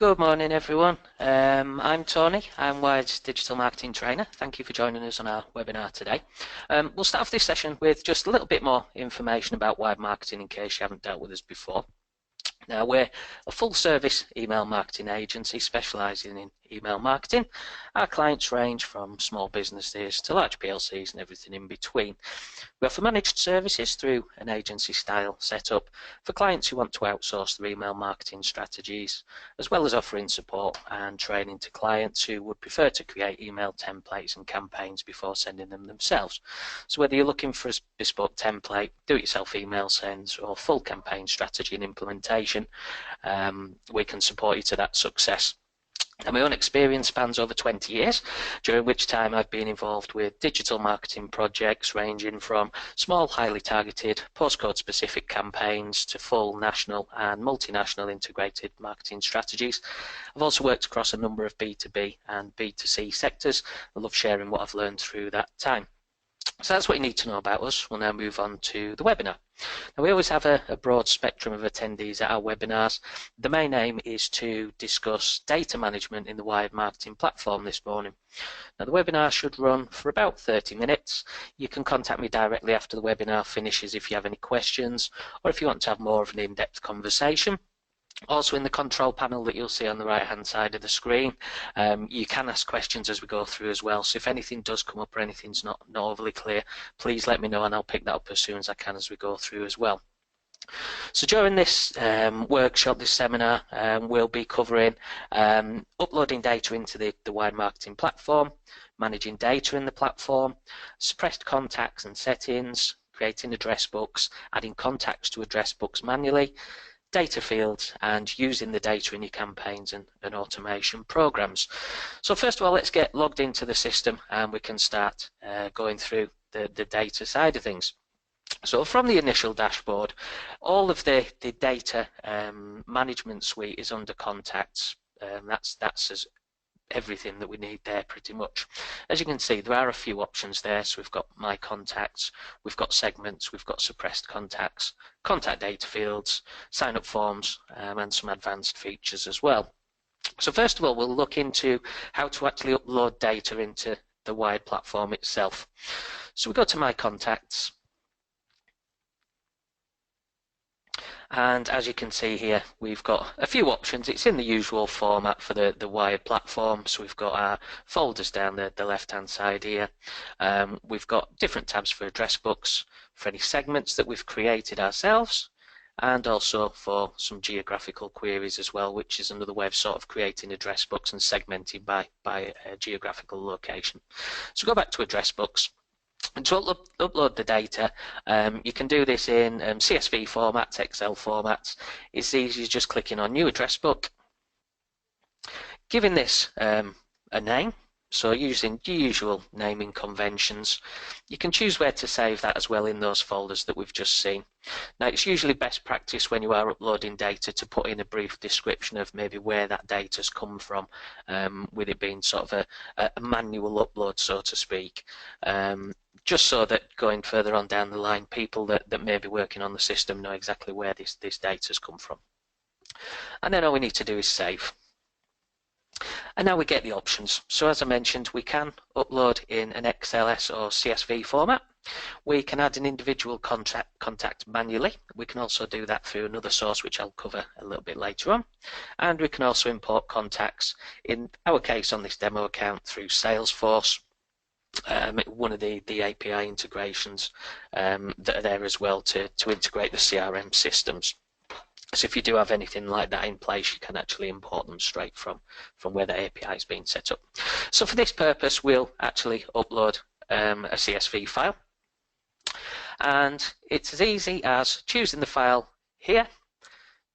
Good morning, everyone. I'm Tony. I'm Wired's Digital Marketing Trainer. Thank you for joining us on our webinar today. We'll start off this session with just a little bit more information about Wired Marketing in case you haven't dealt with us before. Now, we're a full-service email marketing agency specialising in email marketing. Our clients range from small businesses to large PLCs and everything in between. We offer managed services through an agency-style setup for clients who want to outsource their email marketing strategies, as well as offering support and training to clients who would prefer to create email templates and campaigns before sending them themselves. So whether you're looking for a bespoke template, do-it-yourself email sends, or full campaign strategy and implementation, we can support you to that success. And my own experience spans over 20 years, during which time I've been involved with digital marketing projects ranging from small, highly targeted, postcode-specific campaigns to full national and multinational integrated marketing strategies. I've also worked across a number of B2B and B2C sectors. I love sharing what I've learned through that time. So that's what you need to know about us. We'll now move on to the webinar. Now, we always have a broad spectrum of attendees at our webinars. The main aim is to discuss data management in the Wired Marketing platform this morning. Now, the webinar should run for about 30 minutes. You can contact me directly after the webinar finishes if you have any questions, or if you want to have more of an in-depth conversation. Also, in the control panel that you'll see on the right hand side of the screen, you can ask questions as we go through as well. So if anything does come up or anything's not overly clear, please let me know and I'll pick that up as soon as I can as we go through as well. So during this workshop, this seminar, we'll be covering uploading data into the Wired Marketing platform, managing data in the platform, suppressed contacts and settings, creating address books, adding contacts to address books manually, data fields, and using the data in your campaigns and automation programs. So first of all, let's get logged into the system and we can start going through the data side of things. So from the initial dashboard, all of the data management suite is under contacts. That's everything that we need there pretty much. As you can see, there are a few options there. So we've got my contacts, we've got segments, we've got suppressed contacts, contact data fields, sign up forms, and some advanced features as well. So first of all, we'll look into how to actually upload data into the Wired platform itself. So we go to my contacts, and as you can see here, we've got a few options. It's in the usual format for the Wired platform. So we've got our folders down the left-hand side here. We've got different tabs for address books, for any segments that we've created ourselves, and also for some geographical queries as well, which is another way of sort of creating address books and segmenting by geographical location. So go back to address books. And to upload the data, you can do this in CSV formats, Excel formats. It's easy as just clicking on New Address Book, giving this a name, so using your usual naming conventions. You can choose where to save that as well in those folders that we've just seen. Now, it's usually best practice when you are uploading data to put in a brief description of maybe where that data's come from, with it being sort of a manual upload, so to speak. Just so that going further on down the line, people that may be working on the system know exactly where this data's come from. And then all we need to do is save. And now we get the options. So as I mentioned, we can upload in an XLS or CSV format. We can add an individual contact manually. We can also do that through another source, which I'll cover a little bit later on. And we can also import contacts, in our case on this demo account, through Salesforce. One of the API integrations that are there as well to integrate the CRM systems. So if you do have anything like that in place, you can actually import them straight from where the API has been set up. So for this purpose, we'll actually upload a CSV file. And it's as easy as choosing the file here,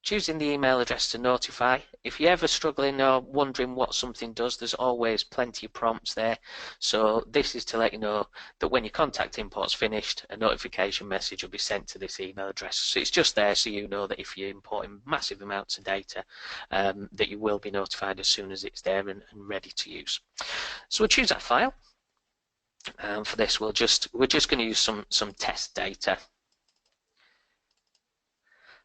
choosing the email address to notify. If you're ever struggling or wondering what something does, there's always plenty of prompts there. So this is to let you know that when your contact import's finished, a notification message will be sent to this email address. So it's just there so you know that if you're importing massive amounts of data, that you will be notified as soon as it's there and ready to use. So we'll choose our file. For this, we're just going to use some test data.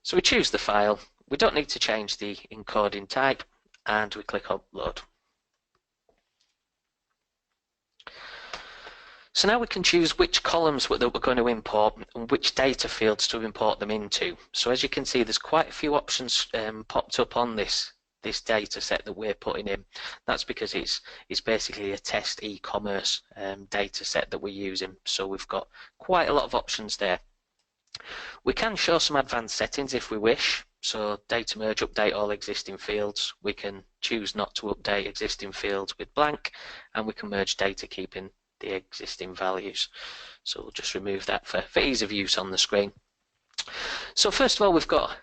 So we choose the file. We don't need to change the encoding type. and we click upload. So now we can choose which columns that we're going to import and which data fields to import them into. So as you can see, there's quite a few options popped up on this data set that we're putting in. That's because it's basically a test e-commerce data set that we're using. So we've got quite a lot of options there. We can show some advanced settings if we wish. So data merge, update all existing fields. We can choose not to update existing fields with blank, and we can merge data keeping the existing values. So we'll just remove that for ease of use on the screen. So first of all, we've got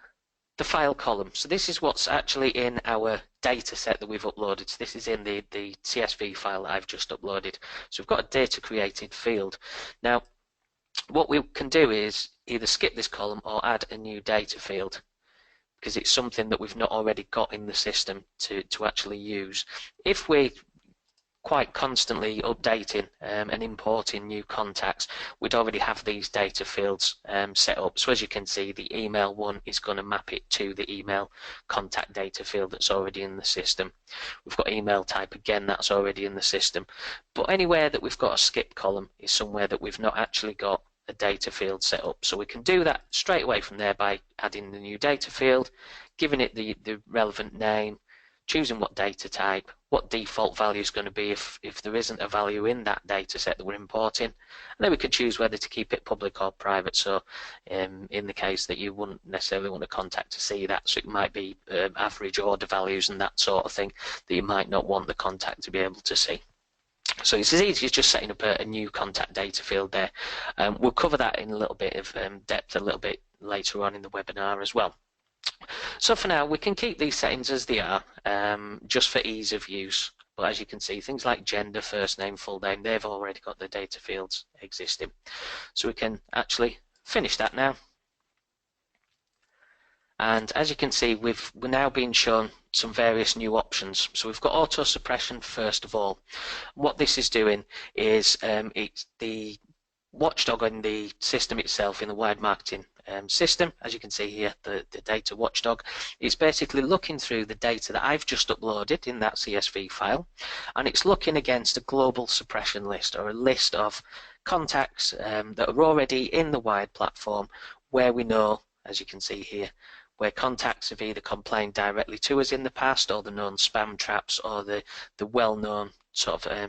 the file column. So this is what's actually in our data set that we've uploaded. So this is in the CSV file that I've just uploaded. So we've got a data created field. Now what we can do is either skip this column or add a new data field, because it's something that we've not already got in the system to actually use. If we're quite constantly updating and importing new contacts, we'd already have these data fields set up. So as you can see, the email one is going to map it to the email contact data field that's already in the system. We've got email type again, that's already in the system. But anywhere that we've got a skip column is somewhere that we've not actually got a data field set up. So we can do that straight away from there by adding the new data field, giving it the relevant name, choosing what data type, what default value is going to be if there isn't a value in that data set that we're importing, and then we can choose whether to keep it public or private. So in the case that you wouldn't necessarily want a contact to see that, so it might be average order values and that sort of thing that you might not want the contact to be able to see. So it's as easy as just setting up a new contact data field there. We'll cover that in a little bit of depth a little bit later on in the webinar as well. So for now, we can keep these settings as they are, just for ease of use. But as you can see, things like gender, first name, full name, they've already got the data fields existing. So we can actually finish that now. And as you can see, we're now being shown some various new options. So we've got auto suppression first of all. What this is doing is it's the watchdog in the system itself, in the wide marketing system. As you can see here, the data watchdog is basically looking through the data that I've just uploaded in that CSV file, and it's looking against a global suppression list, or a list of contacts that are already in the wide platform, where we know, as you can see here, where contacts have either complained directly to us in the past, or the known spam traps, or the well-known sort of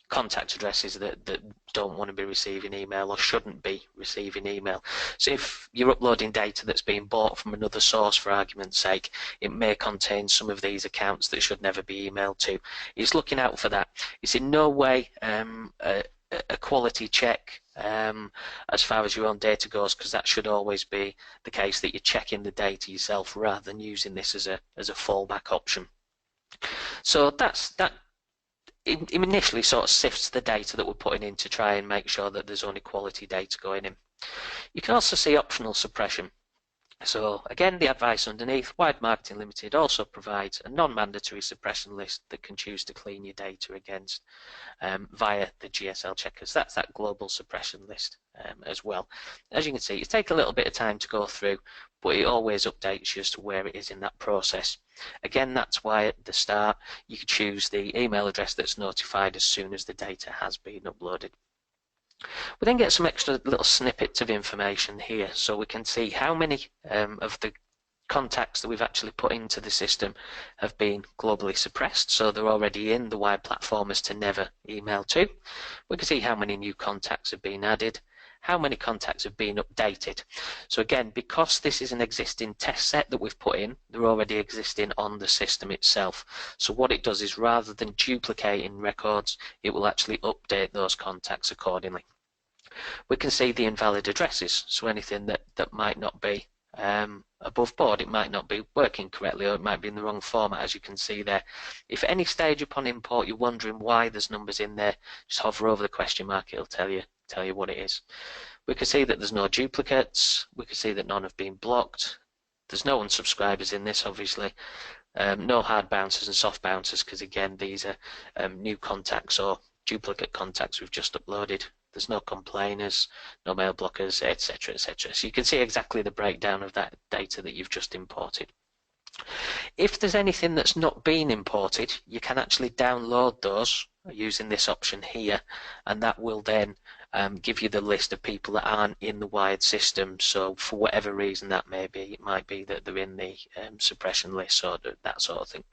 contact addresses that don't want to be receiving email or shouldn't be receiving email. So if you're uploading data that's being bought from another source, for argument's sake, it may contain some of these accounts that should never be emailed to. It's looking out for that. It's in no way a quality check as far as your own data goes, because that should always be the case, that you're checking the data yourself rather than using this as a fallback option. So that initially sort of sifts the data that we're putting in to try and make sure that there's only quality data going in. You can also see optional suppression. So again, the advice underneath, Wide Marketing Limited also provides a non-mandatory suppression list that can choose to clean your data against via the GSL checkers. That's that global suppression list as well. As you can see, it takes a little bit of time to go through, but it always updates you as to where it is in that process. Again, that's why at the start you can choose the email address that's notified as soon as the data has been uploaded. We then get some extra little snippets of information here, so we can see how many of the contacts that we've actually put into the system have been globally suppressed, so they're already in the wide platform as to never email to. We can see how many new contacts have been added, how many contacts have been updated. So again, because this is an existing test set that we've put in, they're already existing on the system itself. So what it does is, rather than duplicating records, it will actually update those contacts accordingly. We can see the invalid addresses, so anything that might not be above board, it might not be working correctly, or it might be in the wrong format, as you can see there. If at any stage upon import you're wondering why there's numbers in there, just hover over the question mark, it'll tell you what it is. We can see that there's no duplicates, we can see that none have been blocked, there's no unsubscribers in this obviously, no hard bouncers and soft bouncers, because again these are new contacts or duplicate contacts we've just uploaded. There's no complainers, no mail blockers, etc., etc. So you can see exactly the breakdown of that data that you've just imported. If there's anything that's not been imported, you can actually download those using this option here, and that will then give you the list of people that aren't in the wired system. So for whatever reason that may be, it might be that they're in the suppression list or that sort of thing.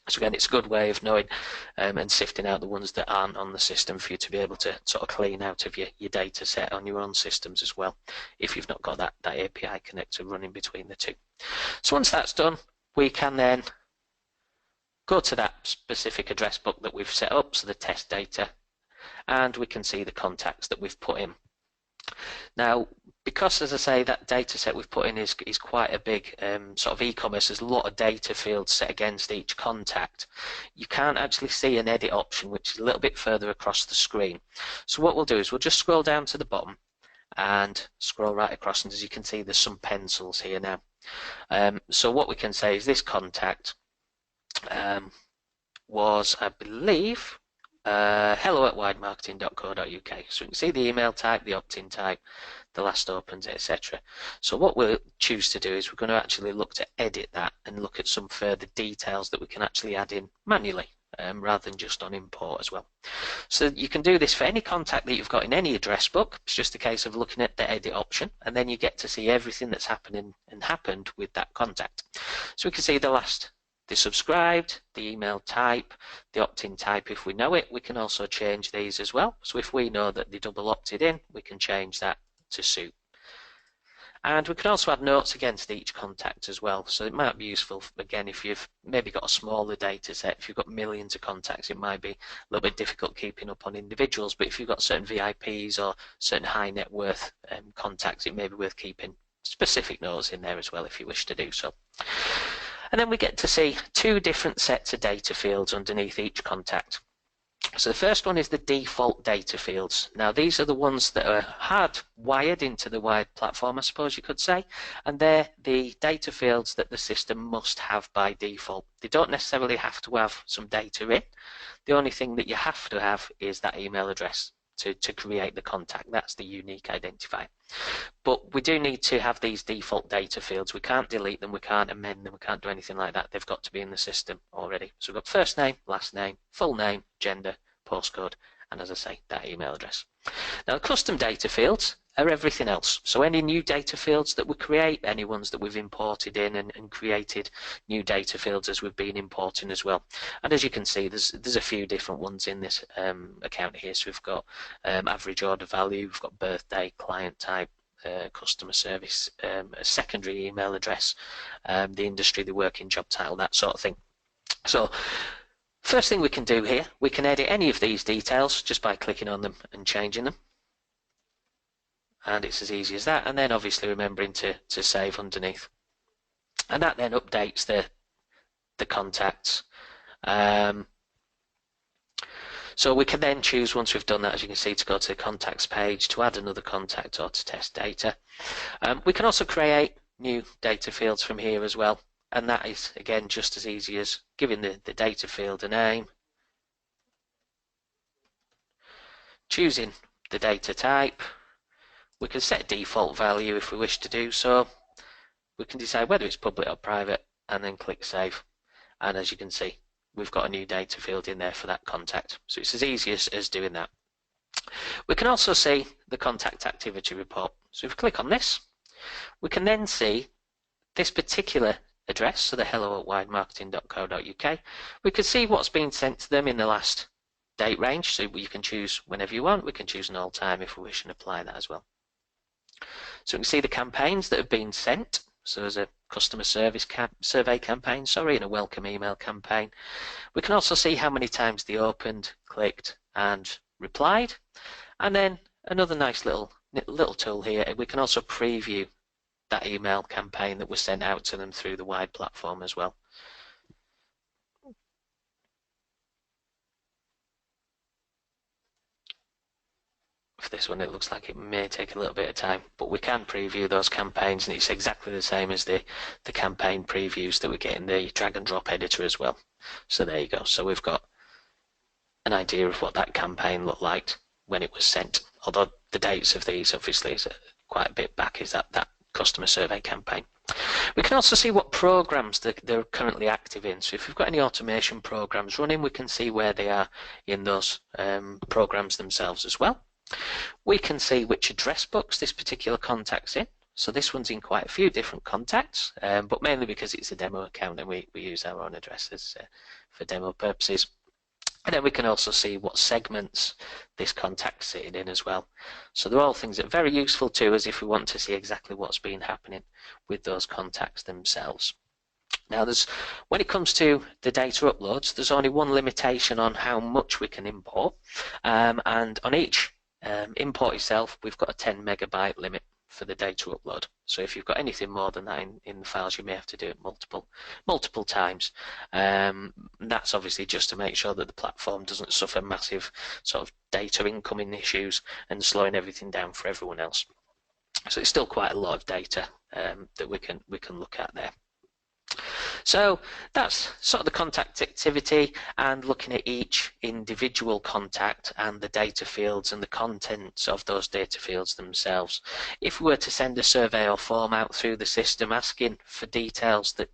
So again, it's a good way of knowing and sifting out the ones that aren't on the system for you to be able to sort of clean out of your data set on your own systems as well, if you've not got that API connector running between the two. So once that's done, we can then go to that specific address book that we've set up, so the test data, and we can see the contacts that we've put in. Now, because, as I say, that data set we've put in is quite a big sort of e-commerce, there's a lot of data fields set against each contact. You can't actually see an edit option, which is a little bit further across the screen. So what we'll do is we'll just scroll down to the bottom and scroll right across, and as you can see, there's some pencils here now. So what we can say is this contact was, I believe, hello@widemarketing.co.uk. So we can see the email type, the opt-in type, the last opens, etc. So what we'll choose to do is we're going to actually look to edit that and look at some further details that we can actually add in manually rather than just on import as well. So you can do this for any contact that you've got in any address book. It's just a case of looking at the edit option, and then you get to see everything that's happening and happened with that contact. So we can see the last, the subscribed, the email type, the opt-in type if we know it. We can also change these as well. So if we know that they double opted in, we can change that to suit. And we can also add notes against each contact as well. So it might be useful, again, if you've maybe got a smaller data set. If you've got millions of contacts, it might be a little bit difficult keeping up on individuals. But if you've got certain VIPs or certain high net worth contacts, it may be worth keeping specific notes in there as well if you wish to do so. And then we get to see two different sets of data fields underneath each contact. So the first one is the default data fields. Now these are the ones that are hardwired into the wired platform, I suppose you could say, and they're the data fields that the system must have by default. They don't necessarily have to have some data in. The only thing that you have to have is that email address to create the contact. That's the unique identifier. But we do need to have these default data fields. We can't delete them, we can't amend them, we can't do anything like that. They've got to be in the system already. So we've got first name, last name, full name, gender, postcode, and as I say, that email address. Now the custom data fields are everything else. So any new data fields that we create, any ones that we've imported in and created new data fields as we've been importing as well. And as you can see, there's a few different ones in this account here. So we've got average order value, we've got birthday, client type, customer service, a secondary email address, the industry, the working job title, that sort of thing. So first thing we can do here, we can edit any of these details just by clicking on them and changing them. And it's as easy as that, and then obviously remembering to save underneath. And that then updates the contacts. So we can then choose, once we've done that, as you can see, to go to the contacts page, to add another contact or to test data. We can also create new data fields from here as well, and that is again just as easy as giving the data field a name, choosing the data type. We can set a default value if we wish to do so. We can decide whether it's public or private and then click save. And as you can see, we've got a new data field in there for that contact. So it's as easy as doing that. We can also see the contact activity report. So if we click on this, we can then see this particular address, so the hello@widemarketing.co.uk. We can see what's been sent to them in the last date range. So you can choose whenever you want. We can choose an all time if we wish and apply that as well. So we can see the campaigns that have been sent. So there's a customer service survey campaign, and a welcome email campaign. We can also see how many times they opened, clicked, and replied. And then another nice little tool here, we can also preview that email campaign that was sent out to them through the wide platform as well. For this one, it looks like it may take a little bit of time, but we can preview those campaigns, and it's exactly the same as the campaign previews that we get in the drag and drop editor as well. So there you go. So we've got an idea of what that campaign looked like when it was sent, although the dates of these obviously is quite a bit back, is that customer survey campaign. We can also see what programs they're currently active in. So if we've got any automation programs running, we can see where they are in those programs themselves as well. We can see which address books this particular contact's in. So this one's in quite a few different contacts, but mainly because it's a demo account and we use our own addresses for demo purposes. And then we can also see what segments this contact's sitting in as well. So they're all things that are very useful to us if we want to see exactly what's been happening with those contacts themselves. Now, when it comes to the data uploads, there's only one limitation on how much we can import, and on each import itself, we've got a 10 megabyte limit for the data upload. So if you've got anything more than that in the files, you may have to do it multiple times. That's obviously just to make sure that the platform doesn't suffer massive sort of data incoming issues and slowing everything down for everyone else. So it's still quite a lot of data that we can look at there. So that's sort of the contact activity and looking at each individual contact and the data fields and the contents of those data fields themselves. If we were to send a survey or form out through the system asking for details that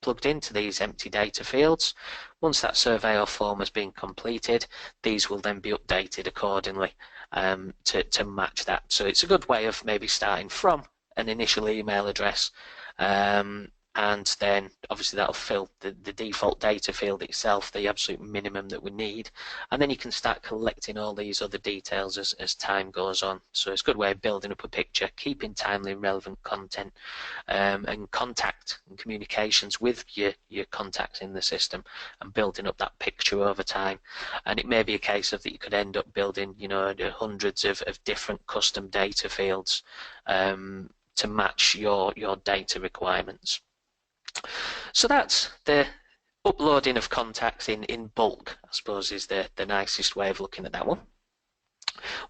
plugged into these empty data fields, once that survey or form has been completed, these will then be updated accordingly to match that. So it's a good way of maybe starting from an initial email address, and then obviously that'll fill the default data field itself, the absolute minimum that we need, and then you can start collecting all these other details as time goes on. So it's a good way of building up a picture, keeping timely and relevant content, and contact and communications with your contacts in the system, and building up that picture over time. And it may be a case of that you could end up building, you know, hundreds of different custom data fields to match your data requirements. So that's the uploading of contacts in bulk, I suppose, is the nicest way of looking at that one.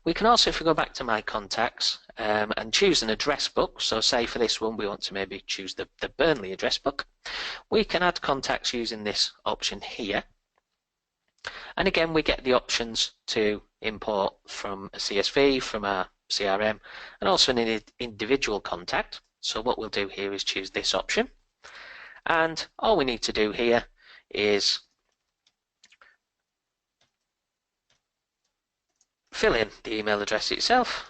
We can also, if we go back to my contacts and choose an address book, so say for this one we want to maybe choose the Burnley address book, we can add contacts using this option here. And again, we get the options to import from a CSV, from our CRM, and also an individual contact. So what we'll do here is choose this option. And all we need to do here is fill in the email address itself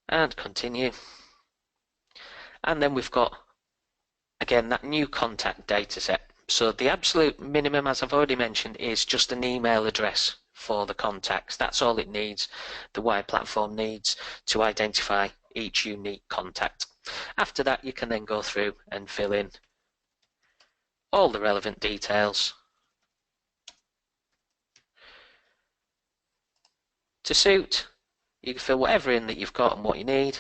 and continue. And then we've got, again, that new contact data set. So the absolute minimum, as I've already mentioned, is just an email address for the contacts. That's all it needs, the Wire platform needs to identify each unique contact. After that, you can then go through and fill in all the relevant details to suit. You can fill whatever in that you've got and what you need,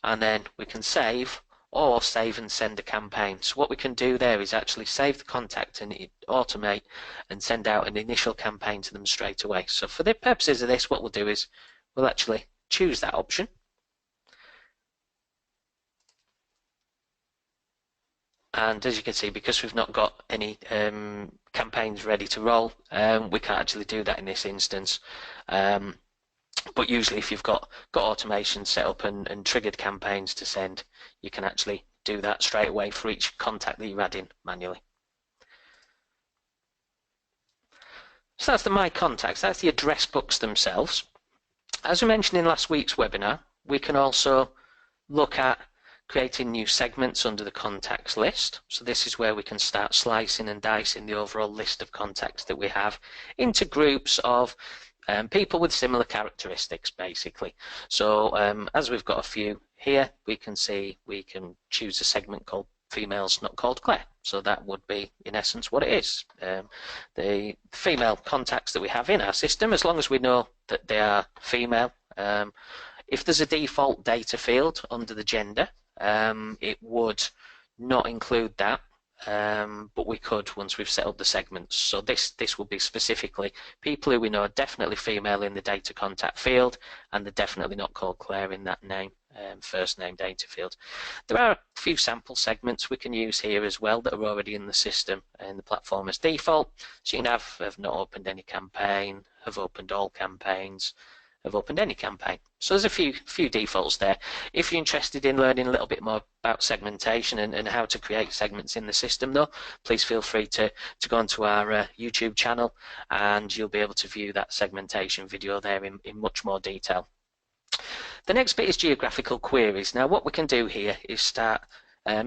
and then we can save or save and send a campaign. So what we can do there is actually save the contact and automate and send out an initial campaign to them straight away. So for the purposes of this, what we'll do is we'll actually choose that option. And as you can see, because we've not got any campaigns ready to roll, we can't actually do that in this instance. But usually if you've got automation set up and triggered campaigns to send, you can actually do that straight away for each contact that you're adding manually. So that's the My Contacts, that's the address books themselves. As we mentioned in last week's webinar, we can also look at creating new segments under the contacts list. So this is where we can start slicing and dicing the overall list of contacts that we have into groups of people with similar characteristics, basically. So as we've got a few here, we can see we can choose a segment called Females Not Called Claire. So that would be, in essence, what it is. The female contacts that we have in our system, as long as we know that they are female. If there's a default data field under the gender, it would not include that, but we could once we've set up the segments. So this will be specifically people who we know are definitely female in the data contact field, and they're definitely not called Claire in that name, first name data field. There are a few sample segments we can use here as well that are already in the system and the platform as default. So you can have not opened any campaign, have opened all campaigns, have opened any campaign. So there's a few defaults there. If you're interested in learning a little bit more about segmentation and how to create segments in the system though, please feel free to go onto our YouTube channel, and you'll be able to view that segmentation video there in much more detail. The next bit is geographical queries. Now what we can do here is start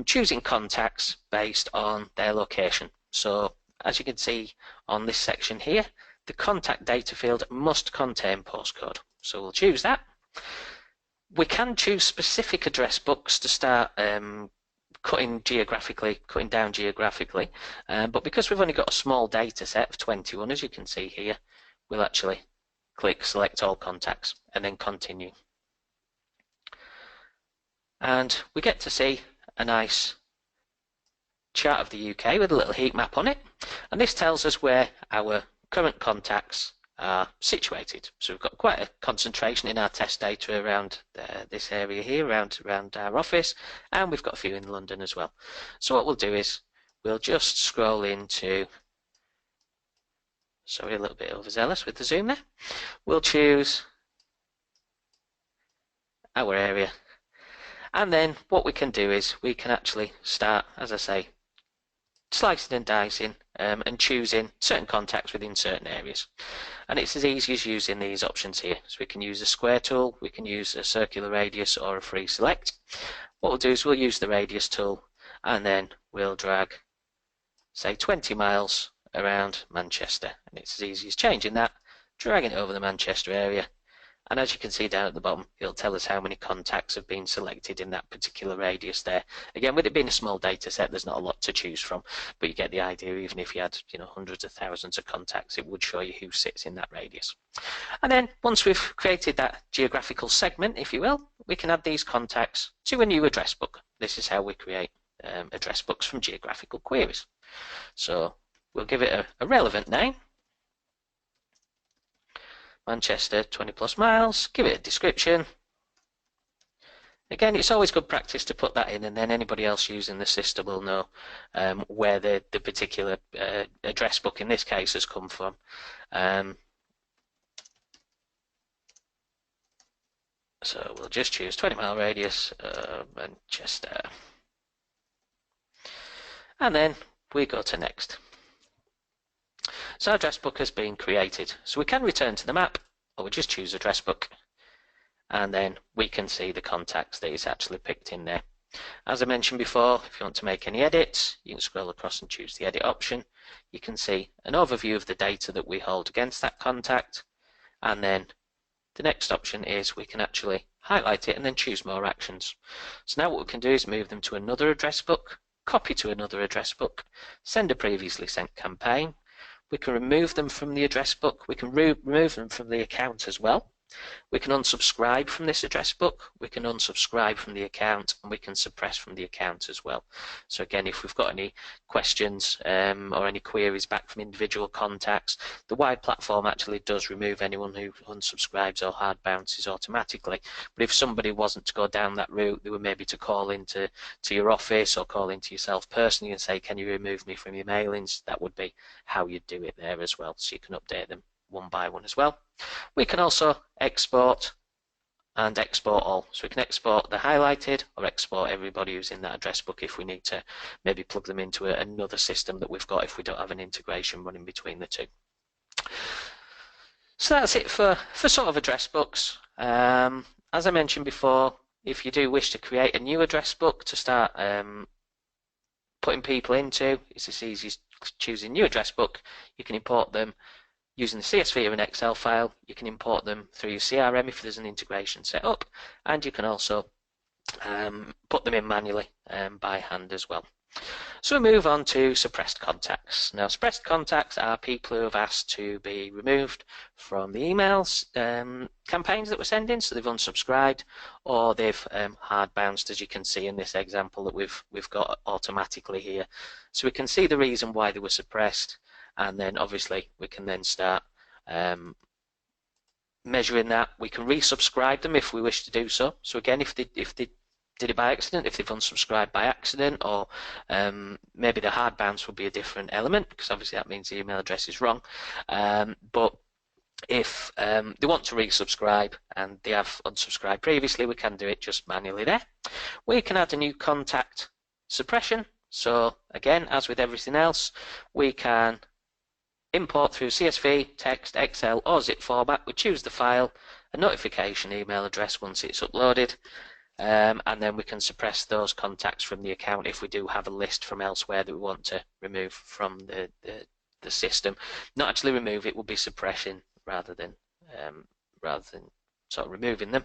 choosing contacts based on their location. So as you can see on this section here, the contact data field must contain postcode. So we'll choose that. We can choose specific address books to start cutting down geographically, but because we've only got a small data set of 21, as you can see here, we'll actually click select all contacts and then continue. And we get to see a nice chart of the UK with a little heat map on it, and this tells us where our current contacts are situated. So we've got quite a concentration in our test data around this area here, around our office, and we've got a few in London as well. So what we'll do is we'll just scroll into, sorry, a little bit overzealous with the zoom there. We'll choose our area, and then what we can do is we can actually start, as I say, slicing and dicing and choosing certain contacts within certain areas. And it's as easy as using these options here. So we can use a square tool, we can use a circular radius or a free select. What we'll do is we'll use the radius tool, and then we'll drag, say, 20 miles around Manchester. And it's as easy as changing that, dragging it over the Manchester area. And as you can see down at the bottom, it'll tell us how many contacts have been selected in that particular radius there. Again, with it being a small data set, there's not a lot to choose from, but you get the idea. Even if you had, hundreds of thousands of contacts, it would show you who sits in that radius. And then once we've created that geographical segment, if you will, we can add these contacts to a new address book. This is how we create address books from geographical queries. So we'll give it a relevant name. Manchester 20 plus miles, give it a description. Again, it's always good practice to put that in, and then anybody else using the system will know where the particular address book in this case has come from. So we'll just choose 20-mile radius, Manchester. And then we go to next. So our address book has been created. So we can return to the map, or we just choose address book, and then we can see the contacts that is actually picked in there. As I mentioned before, if you want to make any edits, you can scroll across and choose the edit option. You can see an overview of the data that we hold against that contact, and then the next option is we can actually highlight it and then choose more actions. So now what we can do is move them to another address book, copy to another address book, send a previously sent campaign. We can remove them from the address book. We can remove them from the account as well. We can unsubscribe from this address book. We can unsubscribe from the account, and we can suppress from the account as well. So again, if we've got any questions or any queries back from individual contacts, the wide platform actually does remove anyone who unsubscribes or hard bounces automatically. But if somebody wasn't to go down that route, they were maybe to call into your office or call into yourself personally and say, can you remove me from your mailings? That would be how you'd do it there as well. So you can update them one by one as well. We can also export and export all. So we can export the highlighted or export everybody who's in that address book if we need to maybe plug them into another system that we've got if we don't have an integration running between the two. So that's it for sort of address books. As I mentioned before, if you do wish to create a new address book to start putting people into, it's as easy as choosing new address book. You can import them using the CSV or an Excel file. You can import them through your CRM if there's an integration set up, and you can also put them in manually by hand as well. So we move on to suppressed contacts. Now, suppressed contacts are people who have asked to be removed from the emails campaigns that we're sending, so they've unsubscribed or they've hard bounced, as you can see in this example that we've got automatically here. So we can see the reason why they were suppressed, and then obviously we can then start measuring that. We can resubscribe them if we wish to do so. So again, if they did it by accident, if they've unsubscribed by accident, or maybe the hard bounce would be a different element, because obviously that means the email address is wrong. But If they want to resubscribe and they have unsubscribed previously, we can do it just manually there. We can add a new contact suppression. So again, as with everything else, we can import through CSV, text, Excel or zip format. We choose the file, a notification email address once it's uploaded, and then we can suppress those contacts from the account if we do have a list from elsewhere that we want to remove from the system. Not actually remove, it will be suppression rather than sort of removing them.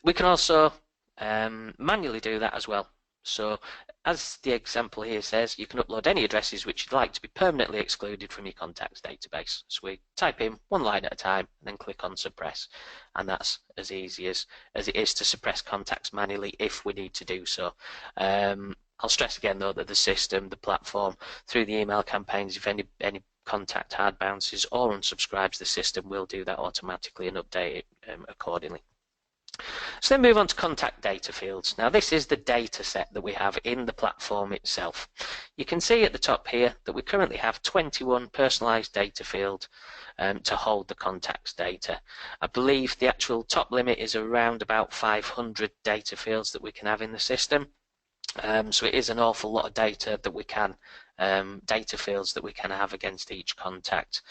We can also manually do that as well. So as the example here says, you can upload any addresses which you'd like to be permanently excluded from your contacts database. So we type in one line at a time and then click on suppress, and that's as easy as it is to suppress contacts manually if we need to do so. I'll stress again though that the system, the platform, through the email campaigns, if any contact hard bounces or unsubscribes, the system will do that automatically and update it accordingly. So then move on to contact data fields. Now this is the data set that we have in the platform itself. You can see at the top here that we currently have 21 personalized data fields to hold the contacts data. I believe the actual top limit is around about 500 data fields that we can have in the system. So it is an awful lot of data that we can, data fields that we can have against each contact.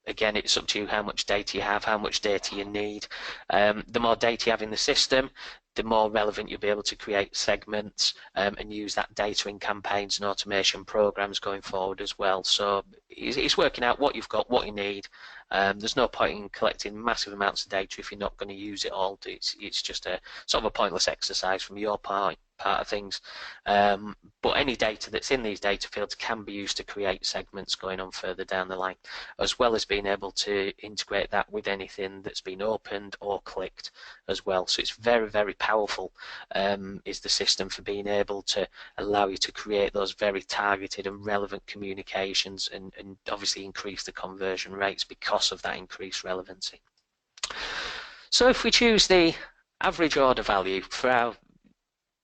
Again, it's up to you how much data you have, how much data you need. The more data you have in the system, the more relevant you'll be able to create segments and use that data in campaigns and automation programs going forward as well. So it's working out what you've got, what you need. There's no point in collecting massive amounts of data if you're not going to use it all. It's just a sort of a pointless exercise from your part of things. But any data that's in these data fields can be used to create segments going on further down the line, as well as being able to integrate that with anything that's been opened or clicked as well. So it's very, very powerful is the system for being able to allow you to create those very targeted and relevant communications and obviously increase the conversion rates because of that increased relevancy. So if we choose the average order value for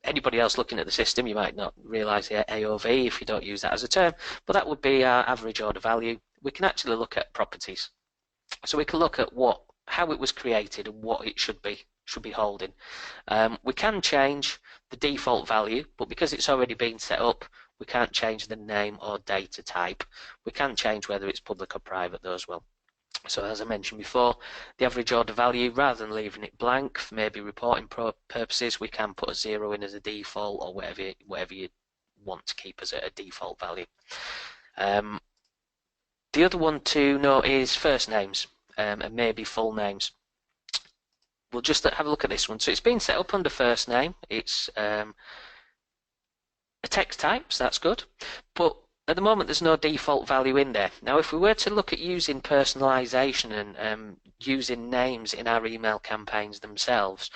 anybody else looking at the system, you might not realize the AOV if you don't use that as a term, but that would be our average order value. We can actually look at properties. So we can look at how it was created and what it should be holding. We can change the default value, but because it's already been set up, we can't change the name or data type. We can change whether it's public or private though as well. So as I mentioned before, the average order value, rather than leaving it blank for maybe reporting purposes, we can put a 0 in as a default or whatever you want to keep as a default value. The other one to note is first names and maybe full names. We'll just have a look at this one. So it's been set up under first name. It's a text type, so that's good. But at the moment, there's no default value in there. Now, if we were to look at using personalization and using names in our email campaigns themselves,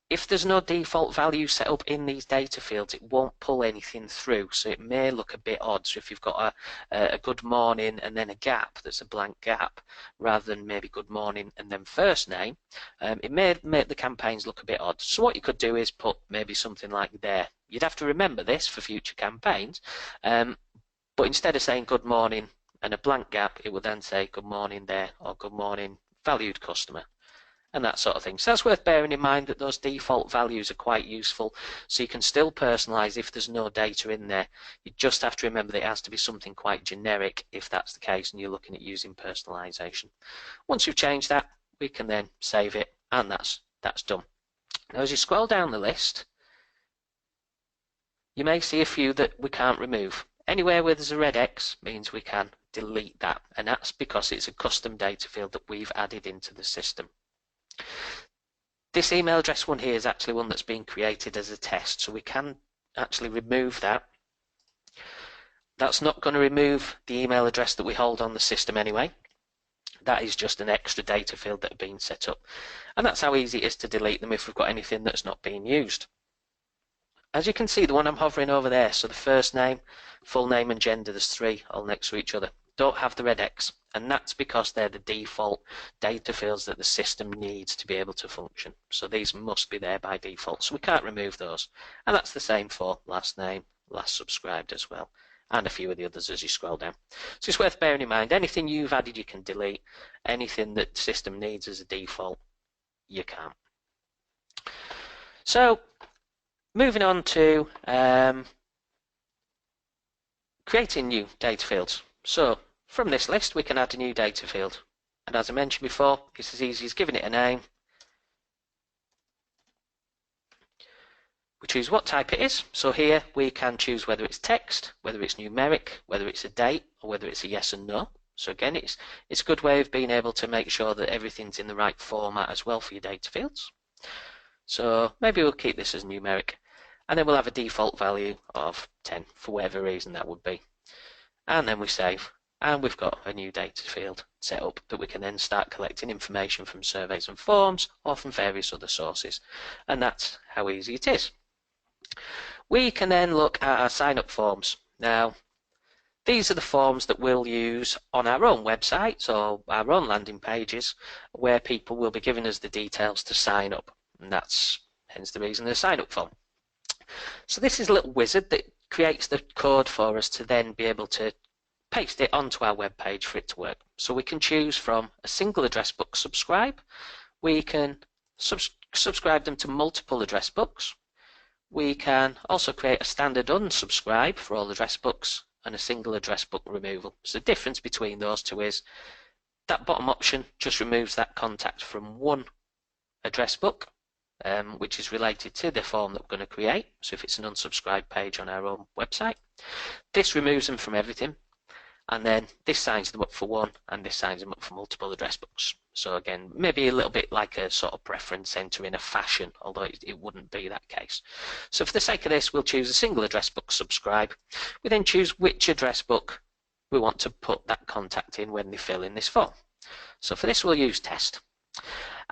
if there's no default value set up in these data fields, it won't pull anything through. So it may look a bit odd. So if you've got a good morning and then a gap that's a blank gap, rather than maybe good morning and then first name, it may make the campaigns look a bit odd. So what you could do is put maybe something like there. You'd have to remember this for future campaigns. But instead of saying good morning and a blank gap, it would then say good morning there or good morning valued customer and that sort of thing. So that's worth bearing in mind, that those default values are quite useful. So you can still personalize if there's no data in there. You just have to remember that it has to be something quite generic if that's the case and you're looking at using personalization. Once you've changed that, we can then save it and that's done. Now as you scroll down the list, you may see a few that we can't remove. Anywhere where there's a red X means we can delete that, and that's because it's a custom data field that we've added into the system. This email address one here is actually one that's been created as a test, so we can actually remove that. That's not going to remove the email address that we hold on the system anyway. That is just an extra data field that has been set up, and that's how easy it is to delete them if we've got anything that's not being used. As you can see, the one I'm hovering over there, so the first name, full name and gender, there's 3 all next to each other, don't have the red X, and that's because they're the default data fields that the system needs to be able to function. So these must be there by default, so we can't remove those. And that's the same for last name, last subscribed as well, and a few of the others as you scroll down. So it's worth bearing in mind, anything you've added you can delete, anything that the system needs as a default, you can't. So moving on to creating new data fields. So from this list we can add a new data field, and as I mentioned before, it's as easy as giving it a name. We choose what type it is, so here we can choose whether it's text, whether it's numeric, whether it's a date, or whether it's a yes and no. So again, it's a good way of being able to make sure that everything's in the right format as well for your data fields. So maybe we'll keep this as numeric, and then we'll have a default value of 10 for whatever reason that would be. And then we save, and we've got a new data field set up that we can then start collecting information from surveys and forms or from various other sources. And that's how easy it is. We can then look at our sign-up forms. Now, these are the forms that we'll use on our own websites or our own landing pages, where people will be giving us the details to sign up. And that's hence the reason the sign-up form. So this is a little wizard that creates the code for us to then be able to paste it onto our web page for it to work. So we can choose from a single address book subscribe. We can subscribe them to multiple address books. We can also create a standard unsubscribe for all address books and a single address book removal. So the difference between those two is that bottom option just removes that contact from one address book, which is related to the form that we're going to create. So if it's an unsubscribed page on our own website, this removes them from everything, and then this signs them up for one, and this signs them up for multiple address books. So again, maybe a little bit like a sort of preference center in a fashion, although it wouldn't be that case. So for the sake of this, we'll choose a single address book subscribe. We then choose which address book we want to put that contact in when they fill in this form. So for this, we'll use test.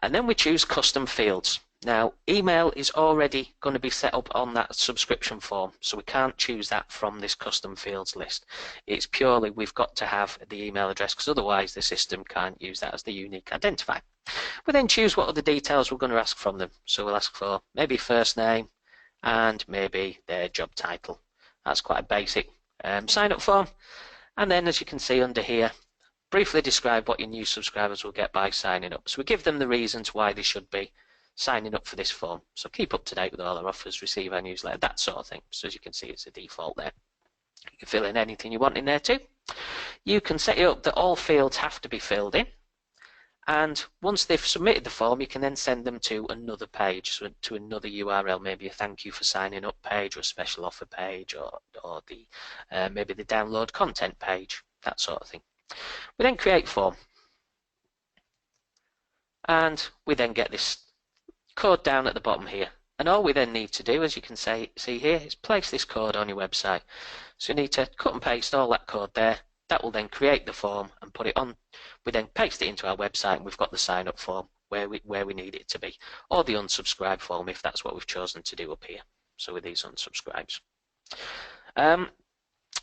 And then we choose custom fields. Now, email is already going to be set up on that subscription form, so we can't choose that from this custom fields list. It's purely we've got to have the email address, because otherwise the system can't use that as the unique identifier. We then choose what other details we're going to ask from them. So we'll ask for maybe first name and maybe their job title. That's quite a basic sign-up form. And then, as you can see under here, briefly describe what your new subscribers will get by signing up. So we give them the reasons why they should be signing up for this form. So keep up to date with all our offers, receive our newsletter, that sort of thing. So as you can see, it's a default there. You can fill in anything you want in there too. You can set it up that all fields have to be filled in. And once they've submitted the form, you can then send them to another page, so to another URL, maybe a thank you for signing up page, or a special offer page, or the maybe the download content page, that sort of thing. We then create form, and we then get this code down at the bottom here. And all we then need to do, as you can see here, is place this code on your website. So you need to cut and paste all that code there. That will then create the form and put it on. We then paste it into our website, and we've got the sign up form where we need it to be, or the unsubscribe form if that's what we've chosen to do up here. So with these unsubscribes.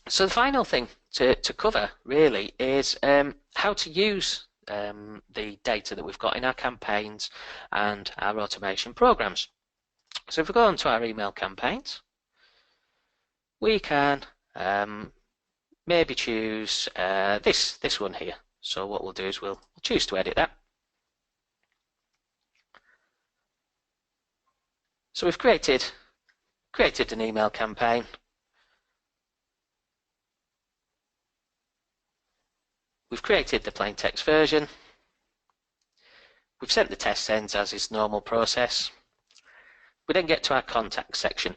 So the final thing to cover really is how to use the data that we've got in our campaigns and our automation programs. So if we go on to our email campaigns, we can maybe choose this one here. So what we'll do is we'll choose to edit that. So we've created an email campaign. We've created the plain text version. We've sent the test sends as is normal process. We then get to our contact section.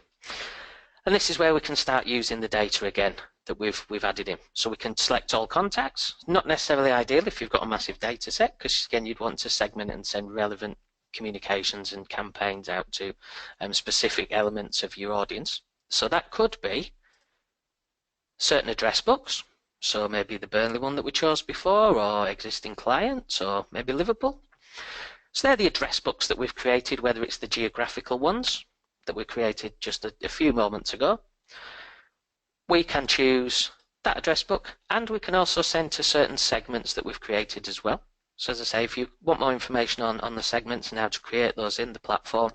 And this is where we can start using the data again that we've added in. So we can select all contacts. Not necessarily ideal if you've got a massive data set, because again you'd want to segment and send relevant communications and campaigns out to specific elements of your audience. So that could be certain address books. So maybe the Burnley one that we chose before, or existing clients, or maybe Liverpool. So they're the address books that we've created, whether it's the geographical ones that we created just a few moments ago. We can choose that address book, and we can also send to certain segments that we've created as well. So as I say, if you want more information on the segments and how to create those in the platform,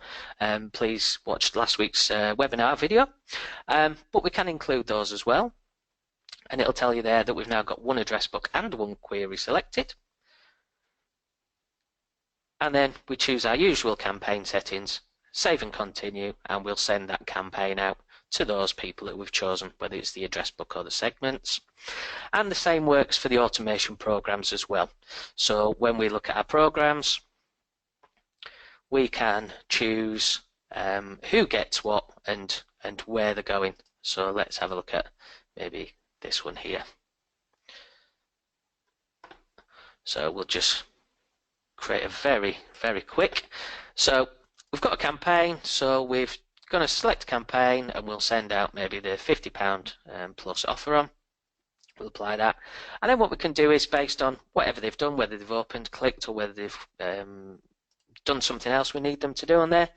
please watch last week's webinar video. But we can include those as well. and it'll tell you there that we've now got one address book and one query selected. And then we choose our usual campaign settings, save and continue, and we'll send that campaign out to those people that we've chosen, whether it's the address book or the segments. And the same works for the automation programs as well. So when we look at our programs, we can choose who gets what and where they're going. So let's have a look at maybe this one here. So we'll just create a very quick. So we've got a campaign, so we're going to select campaign and we'll send out maybe the £50 plus offer on. We'll apply that, and then what we can do is, based on whatever they've done, whether they've opened, clicked, or whether they've done something else we need them to do on there,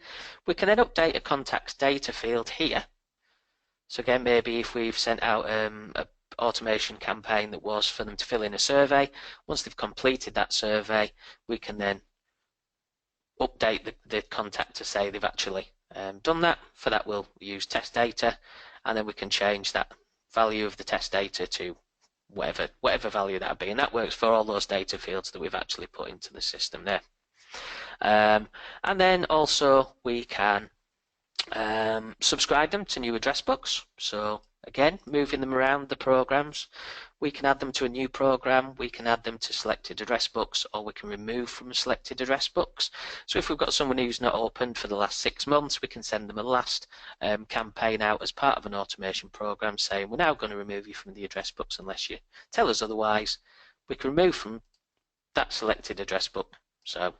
we can then update a contact's data field here. So again, maybe if we've sent out an automation campaign that was for them to fill in a survey, once they've completed that survey, we can then update the contact to say they've actually done that. For that, we'll use test data, and then we can change that value of the test data to whatever value that would be, and that works for all those data fields that we've actually put into the system there. And then also we can subscribe them to new address books. So again, moving them around the programs, we can add them to a new program, we can add them to selected address books, or we can remove from selected address books. So if we've got someone who's not opened for the last 6 months, we can send them a last campaign out as part of an automation program saying, we're now going to remove you from the address books unless you tell us otherwise. We can remove from that selected address book. So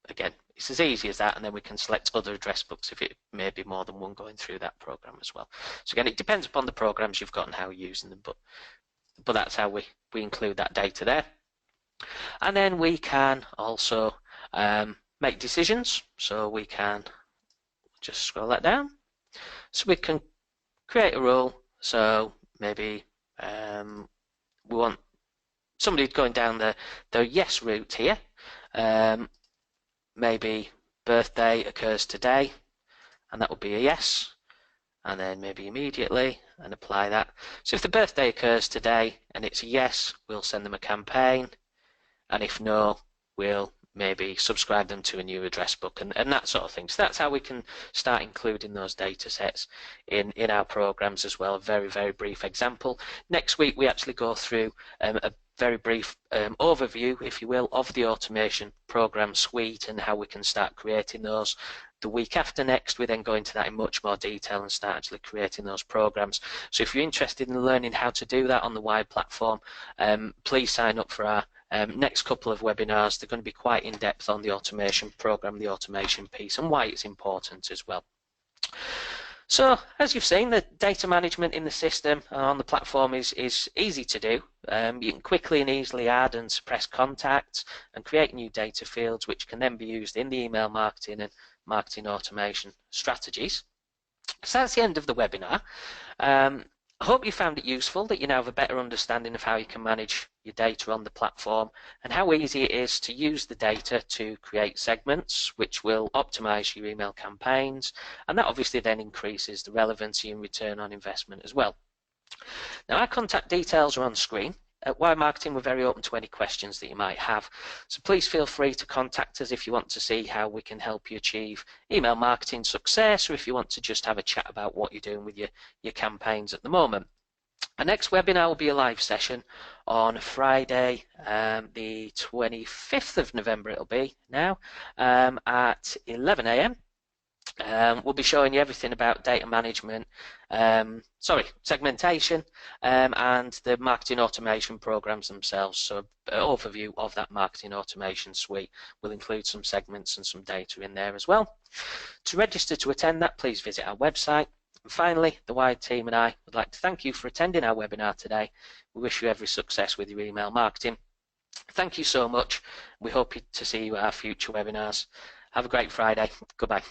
again, it's as easy as that, and then we can select other address books if it may be more than one going through that program as well. So again, it depends upon the programs you've got and how you're using them, but that's how we include that data there. And then we can also make decisions. So we can just scroll that down. So we can create a rule. So maybe we want somebody going down the yes route here. Maybe birthday occurs today, and that would be a yes, and then maybe immediately, and apply that. So if the birthday occurs today and it's a yes, we'll send them a campaign, and if no, we'll maybe subscribe them to a new address book, and that sort of thing. So that's how we can start including those data sets in our programs as well. A very brief example. Next week we actually go through a very brief overview, if you will, of the automation program suite and how we can start creating those. The week after next, we then go into that in much more detail and start actually creating those programs. So if you're interested in learning how to do that on the Wired platform, please sign up for our next couple of webinars. They're going to be quite in-depth on the automation program, the automation piece, and why it's important as well. So as you've seen, the data management in the system on the platform is easy to do. You can quickly and easily add and suppress contacts and create new data fields, which can then be used in the email marketing and marketing automation strategies. So that's the end of the webinar. I hope you found it useful, that you now have a better understanding of how you can manage your data on the platform and how easy it is to use the data to create segments which will optimize your email campaigns, and that obviously then increases the relevancy and return on investment as well. Now, our contact details are on screen. At Wired Marketing, we're very open to any questions that you might have, so please feel free to contact us if you want to see how we can help you achieve email marketing success, or if you want to just have a chat about what you're doing with your campaigns at the moment. Our next webinar will be a live session on Friday, the 25th of November it'll be now, at 11 AM. We'll be showing you everything about data management, segmentation, and the marketing automation programs themselves. So an overview of that marketing automation suite will include some segments and some data in there as well. To register to attend that, please visit our website. And finally, the Wired team and I would like to thank you for attending our webinar today. We wish you every success with your email marketing. Thank you so much. We hope to see you at our future webinars. Have a great Friday. Goodbye.